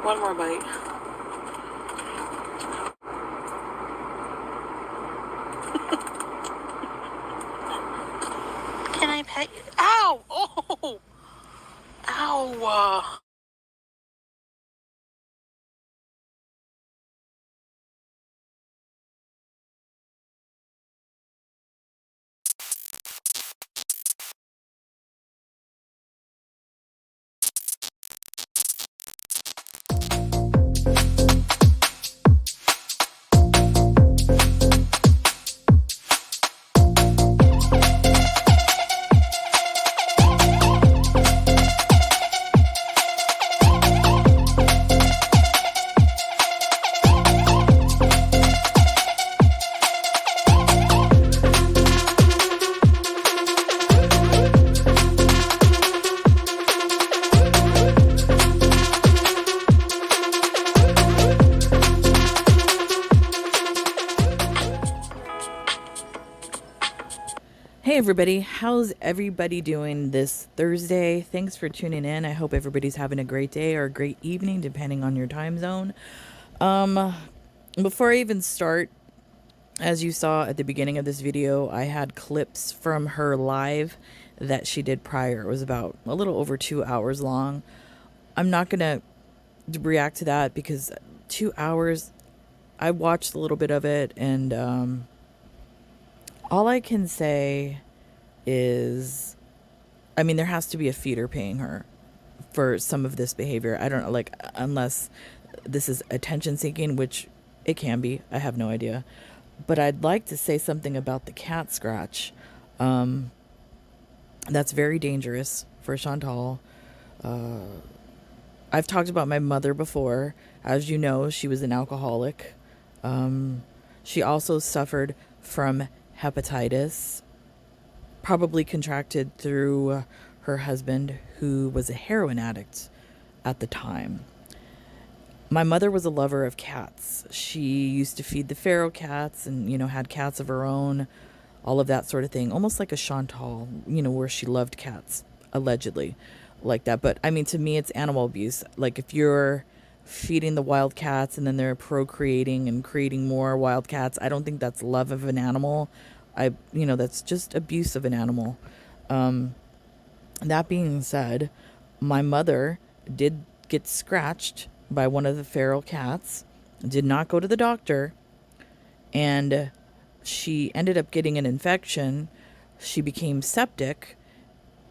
One more bite. Can I pet you? Ow! Oh! Ow! Hey everybody, how's everybody doing this Thursday? Thanks for tuning in. I hope everybody's having a great day or a great evening depending on your time zone. Before I even start, as you saw at the beginning of this video, I had clips from her live that she did prior. It was about a little over 2 hours long. I'm not gonna react to that because 2 hours, I watched a little bit of it, and all I can say is, I mean, there has to be a feeder paying her for some of this behavior. I don't know, like, unless this is attention seeking, which it can be. I have no idea. But I'd like to say something about the cat scratch. That's very dangerous for Chantal. I've talked about my mother before. As you know, she was an alcoholic. She also suffered from hepatitis, probably contracted through her husband, who was a heroin addict at the time. My mother was a lover of cats. She used to feed the feral cats and, had cats of her own, all of that sort of thing. Almost like a Chantal, where she loved cats, allegedly, like that. But I mean, to me, it's animal abuse. Like, if you're feeding the wild cats and then they're procreating and creating more wild cats, I don't think that's love of an animal. That's just abuse of an animal. That being said, my mother did get scratched by one of the feral cats, did not go to the doctor, and she ended up getting an infection. She became septic,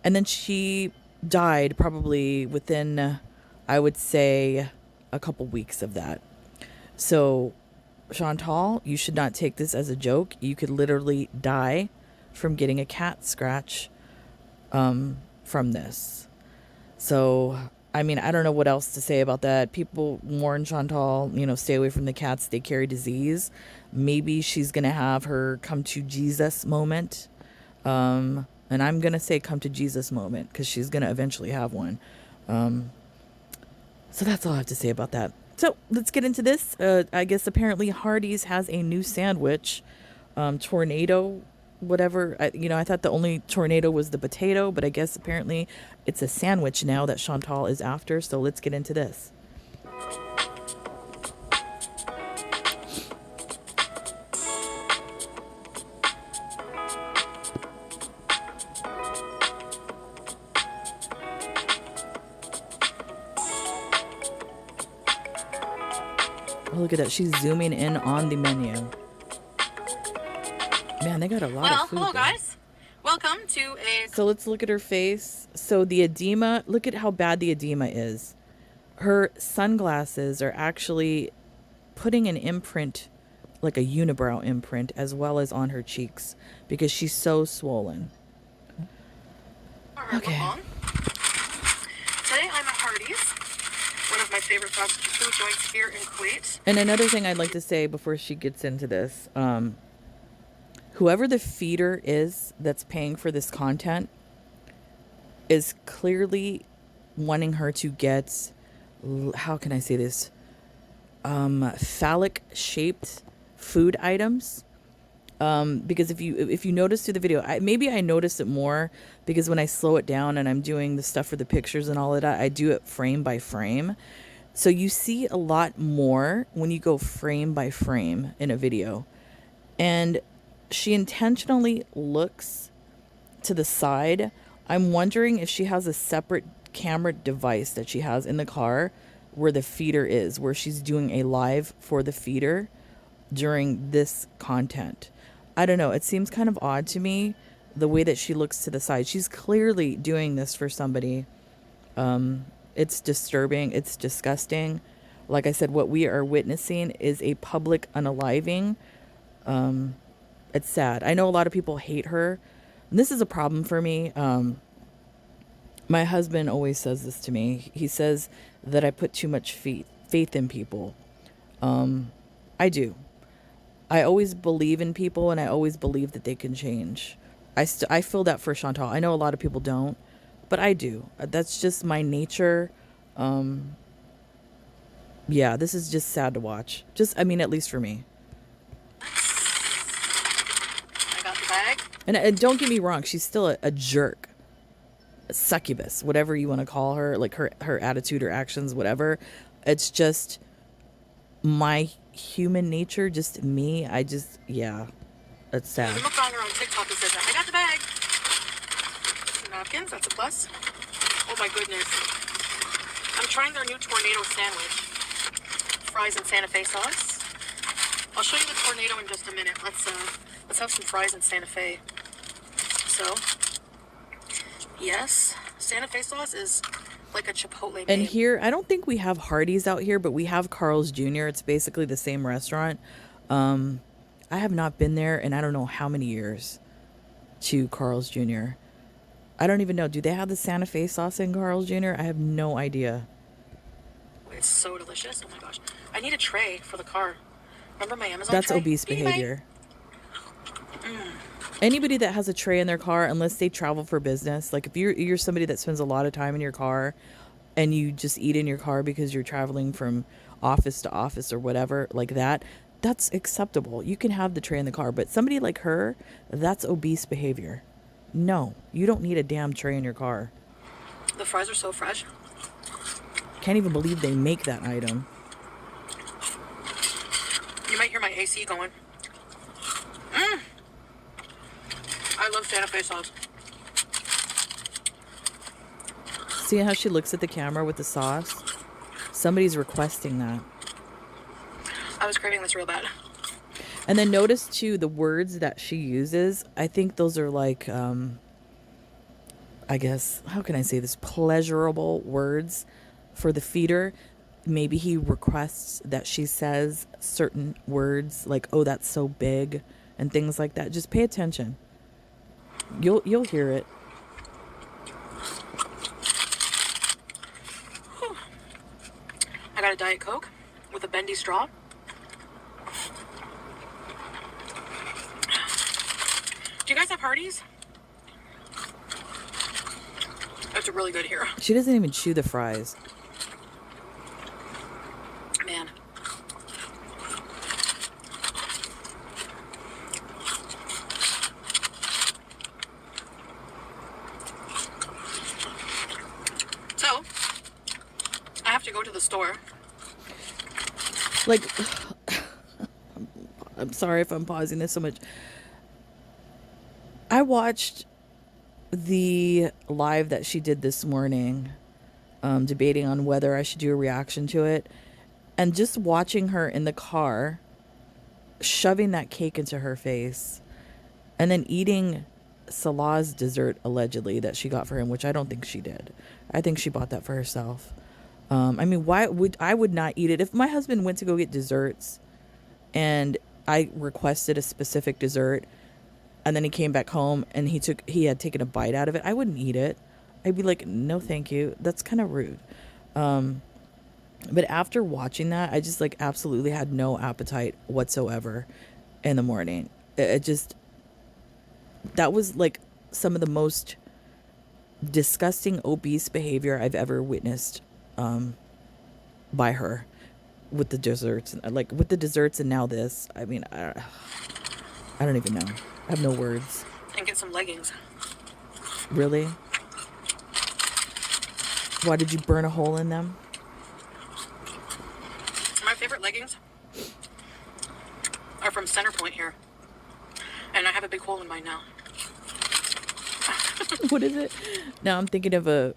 and then she died probably within, I would say, a couple weeks of that. So, Chantal, you should not take this as a joke. You could literally die from getting a cat scratch from this. So, I mean, I don't know what else to say about that. People warn Chantal, stay away from the cats. They carry disease. Maybe she's going to have her come to Jesus moment. And I'm going to say come to Jesus moment because she's going to eventually have one. So that's all I have to say about that. So let's get into this. I guess apparently Hardee's has a new sandwich, tornado, whatever. I thought the only tornado was the potato, but I guess apparently it's a sandwich now that Chantal is after. So let's get into this. Oh, look at that. She's zooming in on the menu. Man, they got a lot of food. Hello, guys. Welcome to a... So let's look at her face. So the edema, look at how bad the edema is. Her sunglasses are actually putting an imprint, like a unibrow imprint, as well as on her cheeks, because she's so swollen. Okay. Today I'm at Hardee's, one of my favorite fast food joints here in Kuwait. And another thing I'd like to say before she gets into this, whoever the feeder is that's paying for this content is clearly wanting her to get, how can I say this, phallic shaped food items. Because if you notice through the video, maybe I noticed it more because when I slow it down and I'm doing the stuff for the pictures and all of that, I do it frame by frame. So you see a lot more when you go frame by frame in a video. And she intentionally looks to the side. I'm wondering if she has a separate camera device that she has in the car where the feeder is, where she's doing a live for the feeder during this content. I don't know. It seems kind of odd to me the way that she looks to the side. She's clearly doing this for somebody. It's disturbing. It's disgusting. Like I said, what we are witnessing is a public unaliving. It's sad. I know a lot of people hate her. And this is a problem for me. My husband always says this to me. He says that I put too much faith in people. I do. I always believe in people, and I always believe that they can change. I feel that for Chantal. I know a lot of people don't, but I do. That's just my nature. Yeah, this is just sad to watch. I mean, at least for me. I got the bag. And don't get me wrong, she's still a jerk. A succubus, whatever you want to call her, like her attitude or actions, whatever. It's just my human nature, just me. Yeah, it's sad. There's a mukbanger on TikTok that says that. I got the bag. Some napkins, that's a plus. Oh my goodness. I'm trying their new tornado sandwich. Fries and Santa Fe sauce. I'll show you the tornado in just a minute. Let's have some fries and Santa Fe. So, yes, Santa Fe sauce is like a Chipotle And name. here, I don't think we have Hardee's out here, but we have Carl's Jr. It's basically the same restaurant. I have not been there in I don't know how many years to Carl's Jr. I don't even know. Do they have the Santa Fe sauce in Carl's Jr.? I have no idea. It's so delicious. Oh my gosh. I need a tray for the car. Remember my Amazon That's tray? obese behavior. Anybody that has a tray in their car, unless they travel for business, like if you're somebody that spends a lot of time in your car and you just eat in your car because you're traveling from office to office or whatever like that, that's acceptable. You can have the tray in the car. But somebody like her, that's obese behavior. No, you don't need a damn tray in your car. The fries are so fresh. Can't even believe they make that item. You might hear my AC going. I love Santa Fe sauce. See how she looks at the camera with the sauce? Somebody's requesting that. I was craving this real bad. And then notice too the words that she uses. I think those are like, I guess, how can I say this? Pleasurable words for the feeder. Maybe he requests that she says certain words like, "Oh, that's so big," and things like that. Just pay attention. You'll hear it. Whew. I got a Diet Coke with a bendy straw. Do you guys have Hardee's? It's really good here. She doesn't even chew the fries. Man. So, I have to go to the store. Like, I'm sorry if I'm pausing this so much. I watched the live that she did this morning, debating on whether I should do a reaction to it. And just watching her in the car, shoving that cake into her face, and then eating Salah's dessert, allegedly, that she got for him, which I don't think she did. I think she bought that for herself. I mean, why would I would not eat it? If my husband went to go get desserts and I requested a specific dessert and then he came back home and he had taken a bite out of it, I wouldn't eat it. I'd be like, no, thank you. That's kind of rude. But after watching that, I just like absolutely had no appetite whatsoever in the morning. That was like some of the most disgusting obese behavior I've ever witnessed by her with the desserts. Like with the desserts and now this. I mean, I don't even know. I have no words. And get some leggings. Really? Why did you burn a hole in them? My favorite leggings are from Centerpoint here. And I have a big hole in mine now. What is it? Now I'm thinking of a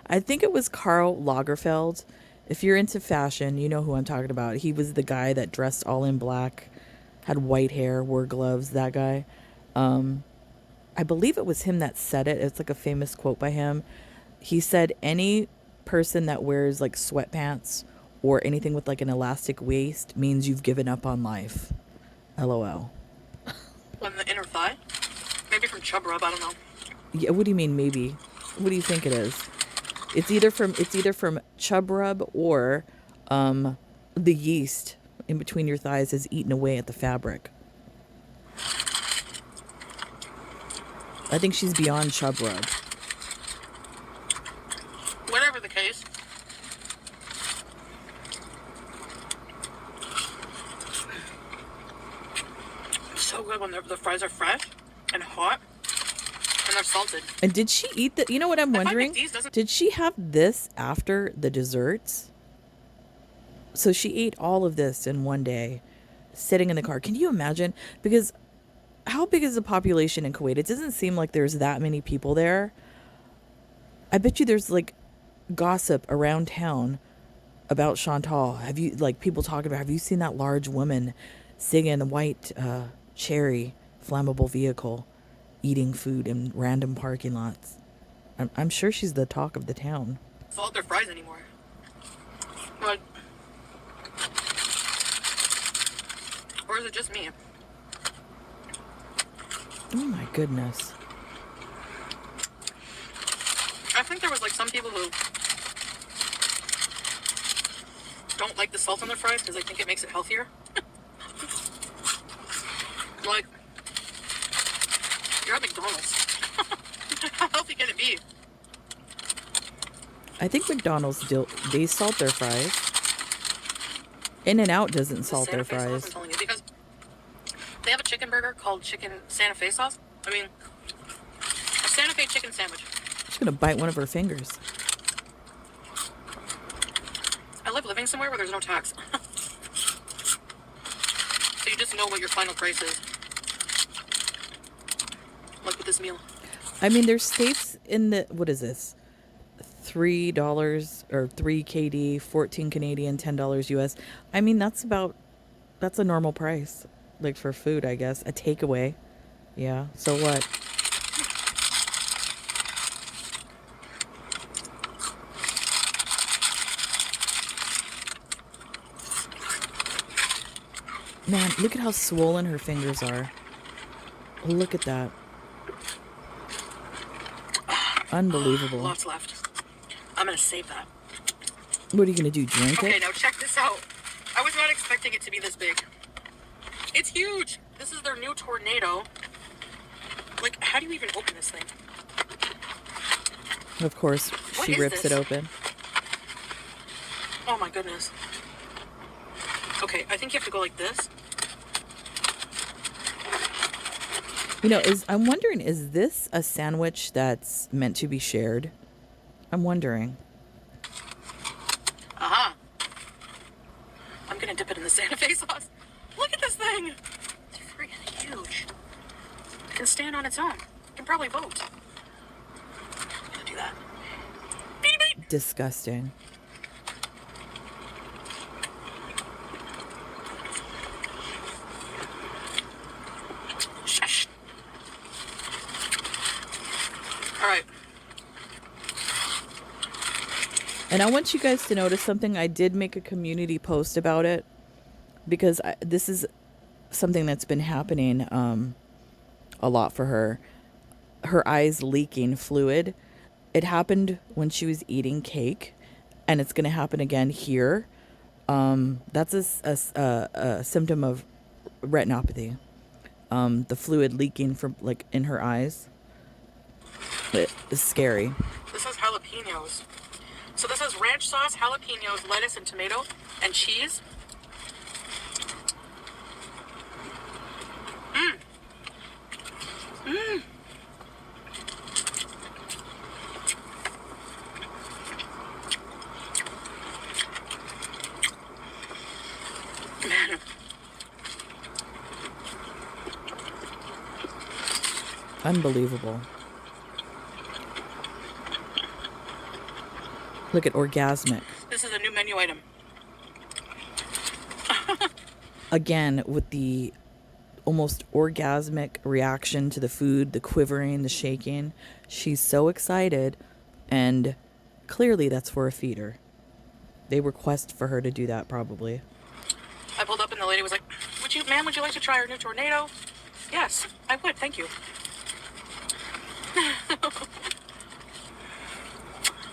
I think it was Karl Lagerfeld. If you're into fashion, you know who I'm talking about. He was the guy that dressed all in black, had white hair, wore gloves, that guy. I believe it was him that said it. It's like a famous quote by him. He said any person that wears like sweatpants or anything with like an elastic waist means you've given up on life. LOL. On the inner thigh? Maybe from Chub Rub, I don't know. Yeah, what do you mean maybe? What do you think it is? It's either from Chub Rub or the yeast in between your thighs is eaten away at the fabric. I think she's beyond Chub Rub. Whatever the case. It's so good when the fries are fresh and hot and they're salted. And did she eat the... You know what I'm wondering? McDee's Did she have this after the desserts? So she ate all of this in one day, sitting in the car. Can you imagine? Because how big is the population in Kuwait? It doesn't seem like there's that many people there. I bet you there's like gossip around town about Chantal. Have you, like, people talking about, have you seen that large woman sitting in a white cherry flammable vehicle eating food in random parking lots? I'm sure she's the talk of the town. Salt their fries anymore. Like, or is it just me? Oh my goodness. I think there was like some people who don't like the salt on their fries because they think it makes it healthier. Like, you're at McDonald's. How healthy can it be? I think McDonald's they salt their fries. In-N-Out doesn't salt their Santa Fe sauce, fries. I'm telling you, because they have a chicken burger called chicken Santa Fe sauce. I mean, a Santa Fe chicken sandwich. She's gonna bite one of her fingers. I love living somewhere where there's no tax. So you just know what your final price is. Like with this meal. I mean, there's states in the, what is this? $3 or 3 KD, 14 Canadian, $10 US. I mean, that's a normal price. Like for food, I guess. A takeaway. Yeah. So what? Man, look at how swollen her fingers are. Look at that. Unbelievable. Lots left. I'm gonna save that. What are you gonna do? Drink Okay, it? now check this out. I was not expecting it to be this big. It's huge. This is their new tornado. Like, how do you even open this thing? Of course, What she is rips this? it open. Oh my goodness. Okay, I think you have to go like this. You know, I'm wondering, is this a sandwich that's meant to be shared? I'm wondering. Aha. I'm gonna dip it in the Santa Fe sauce. Look at this thing. It's freaking huge. It can stand on its own. It can probably vote. I'm gonna do that. Beep, beep. Disgusting. Shush. All right. And I want you guys to notice something. I did make a community post about it because this is something that's been happening a lot for her. Her eyes leaking fluid. It happened when she was eating cake, and it's going to happen again here. That's a symptom of retinopathy. The fluid leaking from like in her eyes. It is scary. This has jalapenos. So this has ranch sauce, jalapenos, lettuce, and tomato, and cheese. Mmm. Mmm. Unbelievable. Look at orgasmic. This is a new menu item. Again, with the almost orgasmic reaction to the food, the quivering, the shaking. She's so excited, and clearly that's for a feeder. They request for her to do that, probably. I pulled up and the lady was like, ma'am, would you like to try our new tornado? Yes, I would, thank you.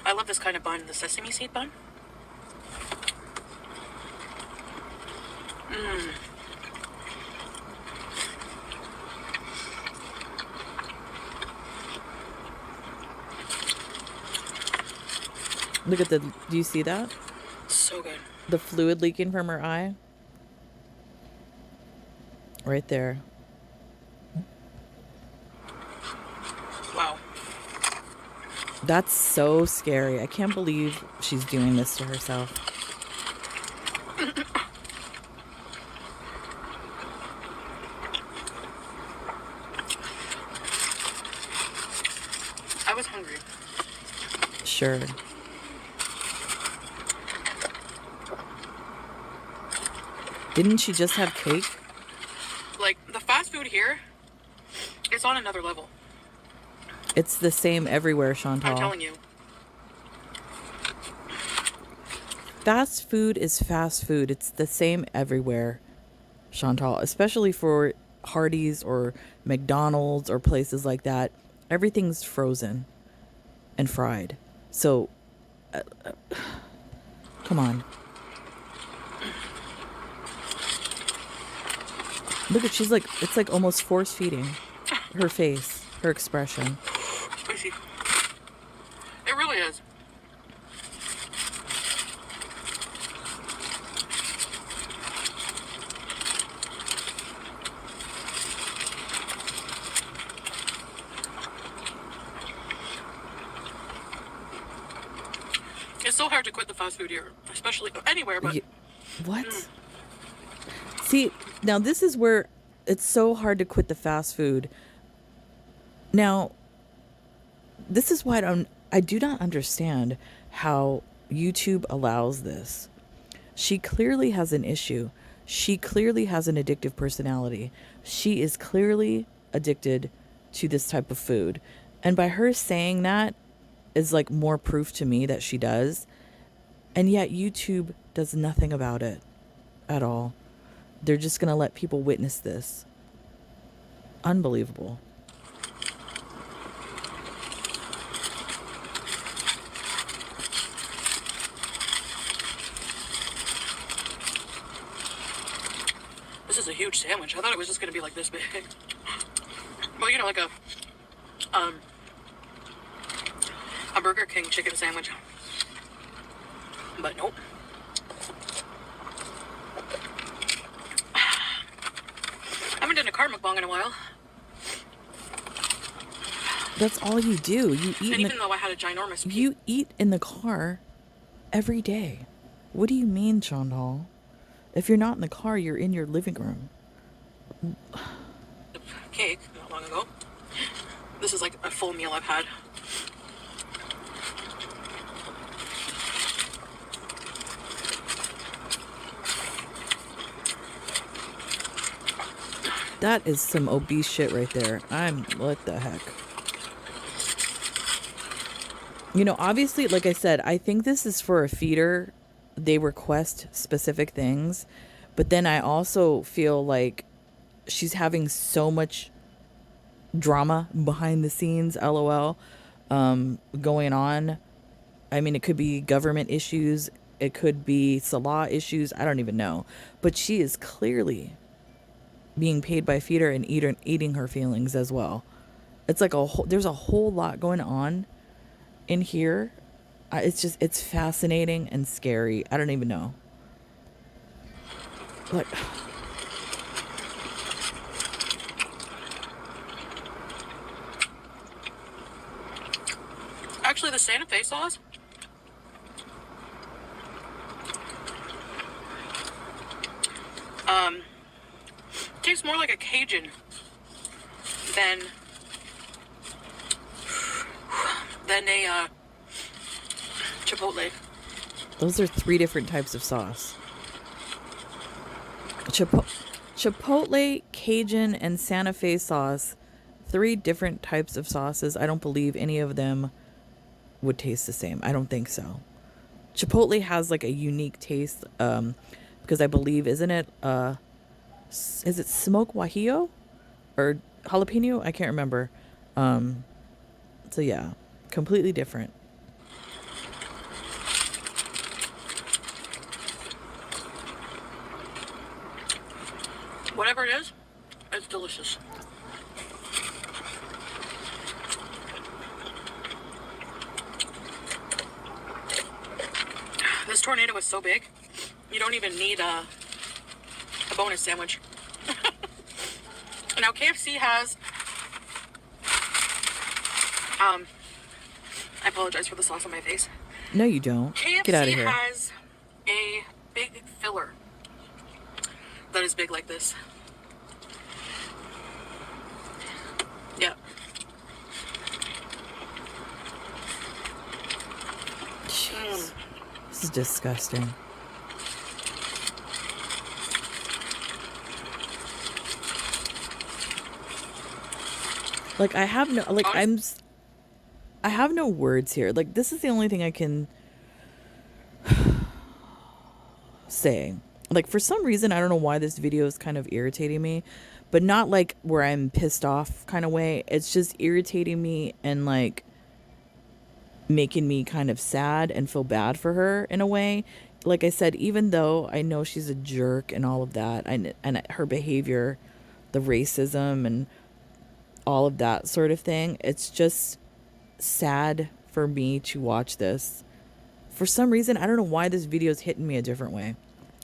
I love this kind of bun, the sesame seed bun. Look at the, do you see that? So good. The fluid leaking from her eye? Right there. Wow. That's so scary. I can't believe she's doing this to herself. I was hungry. Sure. Didn't she just have cake? Like, the fast food here is on another level. It's the same everywhere, Chantal. I'm telling you. Fast food is fast food. It's the same everywhere, Chantal. Especially for Hardee's or McDonald's or places like that. Everything's frozen and fried. So, come on. Look at, she's like, it's like almost force feeding her face, her expression. Spicy. It really is. It's so hard to quit the fast food here, especially anywhere, but What? See, now this is where it's so hard to quit the fast food. Now, this is why I do not understand how YouTube allows this. She clearly has an issue. She clearly has an addictive personality. She is clearly addicted to this type of food. And by her saying that is like more proof to me that she does. And yet YouTube does nothing about it at all. They're just going to let people witness this. Unbelievable. this is a huge sandwich. I thought it was just going to be like this big. Well, you know, like a Burger King chicken sandwich. But nope. I haven't done a car mukbang in a while. That's all you do. You eat. And even though I had a ginormous piece. You eat in the car every day. What do you mean, Chantal? If you're not in the car, you're in your living room. Cake not long ago. This is like a full meal I've had. That is some obese shit right there. What the heck? You know, obviously, like I said, I think this is for a feeder. They request specific things. But then I also feel like she's having so much drama behind the scenes, LOL, going on. I mean, it could be government issues. It could be Salah issues. I don't even know. But she is clearly being paid by feeder and eating her feelings as well. It's like there's a whole lot going on in here. It's fascinating and scary. I don't even know. Like, Actually, the Santa Fe sauce tastes more like a Cajun than than a Chipotle. Those are 3 different types of sauce. Chipotle, Cajun, and Santa Fe sauce. 3 different types of sauces. I don't believe any of them would taste the same. I don't think so. Chipotle has like a unique taste, because I believe, isn't it, is it smoked guajillo or jalapeno? I can't remember. So yeah, completely different. Whatever it is, it's delicious. This tornado is so big, you don't even need a bonus sandwich. Now KFC has, I apologize for the sauce on my face. No, you don't. KFC Get out of here. has a big filler that is big like this. Yeah. Jeez. This is disgusting. Like, I have no, like, I have no words here. Like, this is the only thing I can say. Like, for some reason, I don't know why this video is kind of irritating me, but not like where I'm pissed off kind of way. It's just irritating me and like making me kind of sad and feel bad for her in a way. Like I said, even though I know she's a jerk and all of that, and her behavior, the racism and all of that sort of thing, it's just sad for me to watch this. For some reason, I don't know why this video is hitting me a different way.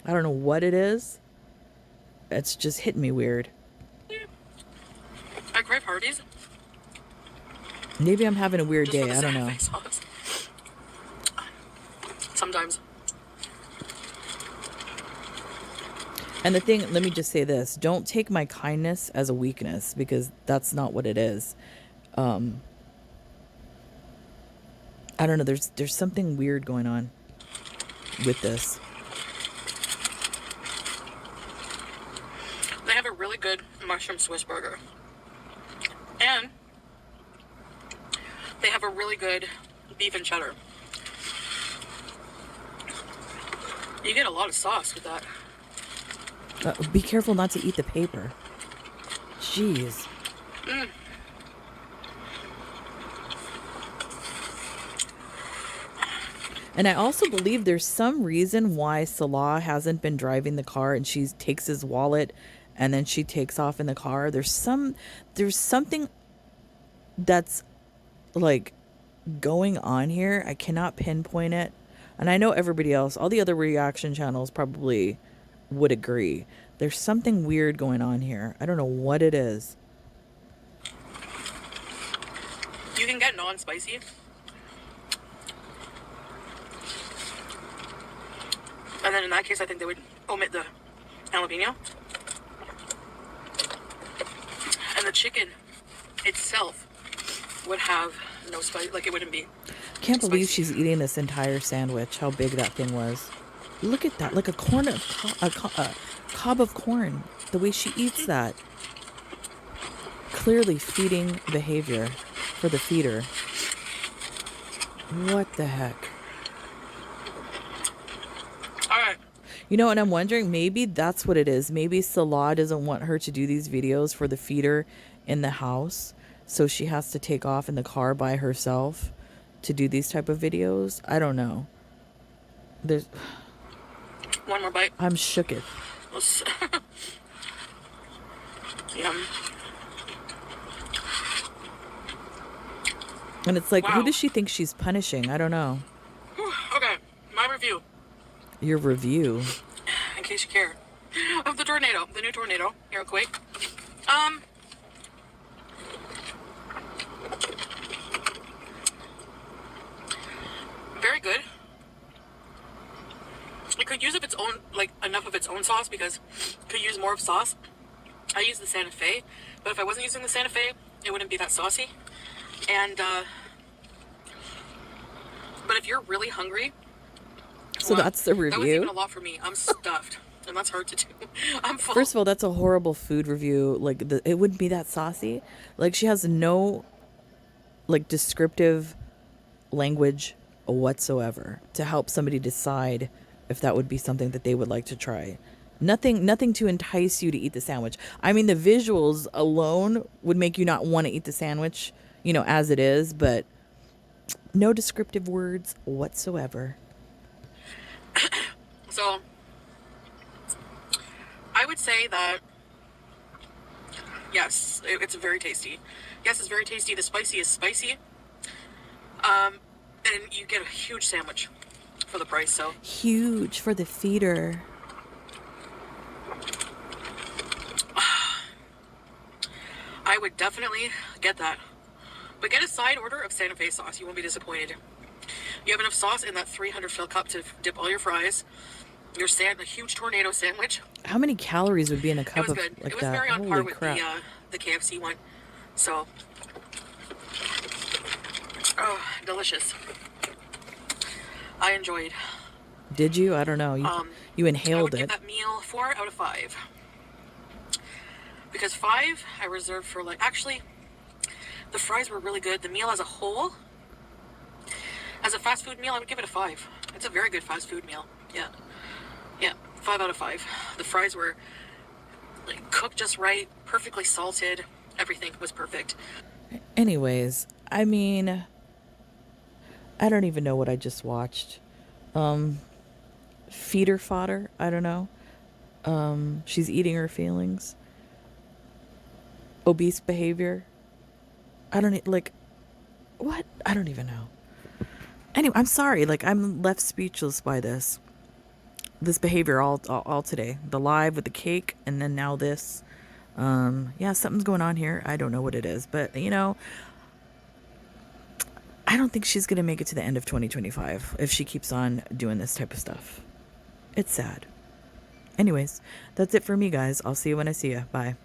I don't know what it is. It's just hitting me weird. I crave Hardee's. Maybe I'm having a weird Just day. I don't know. sauce. Sometimes. And the thing, let me just say this. Don't take my kindness as a weakness, because that's not what it is. I don't know. There's something weird going on with this. They have a really good mushroom Swiss burger. And they have a really good beef and cheddar. You get a lot of sauce with that. Be careful not to eat the paper. Jeez. And I also believe there's some reason why Salah hasn't been driving the car, and she takes his wallet and then she takes off in the car. There's something that's like going on here. I cannot pinpoint it. And I know everybody else, all the other reaction channels probably would agree. There's something weird going on here. I don't know what it is. You can get non-spicy. And then in that case, I think they would omit the jalapeno. And the chicken itself would have no spice. Like, it wouldn't be. Can't believe spicy. she's eating this entire sandwich. How big that thing was. Look at that. Like a cob of corn. The way she eats that. Clearly feeding behavior for the feeder. What the heck? All right. You know, and I'm wondering, maybe that's what it is. Maybe Salah doesn't want her to do these videos for the feeder in the house. So she has to take off in the car by herself to do these type of videos. I don't know. There's... One more bite. I'm shooketh. Yum. And it's like, Wow. who does she think she's punishing? I don't know. Okay, my review, Your review. in case you care, of the tornado, the new tornado, earthquake. Very good. It could use of its own, like, enough of its own sauce, because it could use more of sauce. I use the Santa Fe, but if I wasn't using the Santa Fe, it wouldn't be that saucy. And But if you're really hungry, So that's the that was even review. a lot for me. I'm stuffed, and that's hard to do. I'm full. First of all, that's a horrible food review. Like it wouldn't be that saucy. Like she has no like descriptive language whatsoever to help somebody decide if that would be something that they would like to try. Nothing to entice you to eat the sandwich. I mean, the visuals alone would make you not want to eat the sandwich, as it is, but no descriptive words whatsoever. So I would say that yes, it's very tasty. Yes, it's very tasty. The spicy is spicy. And you get a huge sandwich for the price. So Huge for the feeder. I would definitely get that. But get a side order of Santa Fe sauce. You won't be disappointed. You have enough sauce in that 300 fill cup to dip all your fries. A huge tornado sandwich. How many calories would be in a It cup was of good. like It was that? very on par Holy with crap. the KFC one. So, oh, delicious. I enjoyed. Did you? I don't know. You I would inhaled give it. that meal 4 out of 5. Because 5 I reserved for actually, the fries were really good. The meal as a whole, as a fast food meal, I would give it a 5. It's a very good fast food meal. Yeah. Yeah, 5 out of 5. The fries were cooked just right, perfectly salted. Everything was perfect. Anyways, I mean, I don't even know what I just watched. Feeder fodder. I don't know. She's eating her feelings. Obese behavior. I don't what? I don't even know. Anyway, I'm sorry. I'm left speechless by this behavior all today. The live with the cake, and then now this. Yeah, something's going on here. I don't know what it is, but I don't think she's gonna make it to the end of 2025 if she keeps on doing this type of stuff. It's sad. Anyways, that's it for me, guys. I'll see you when I see you. Bye.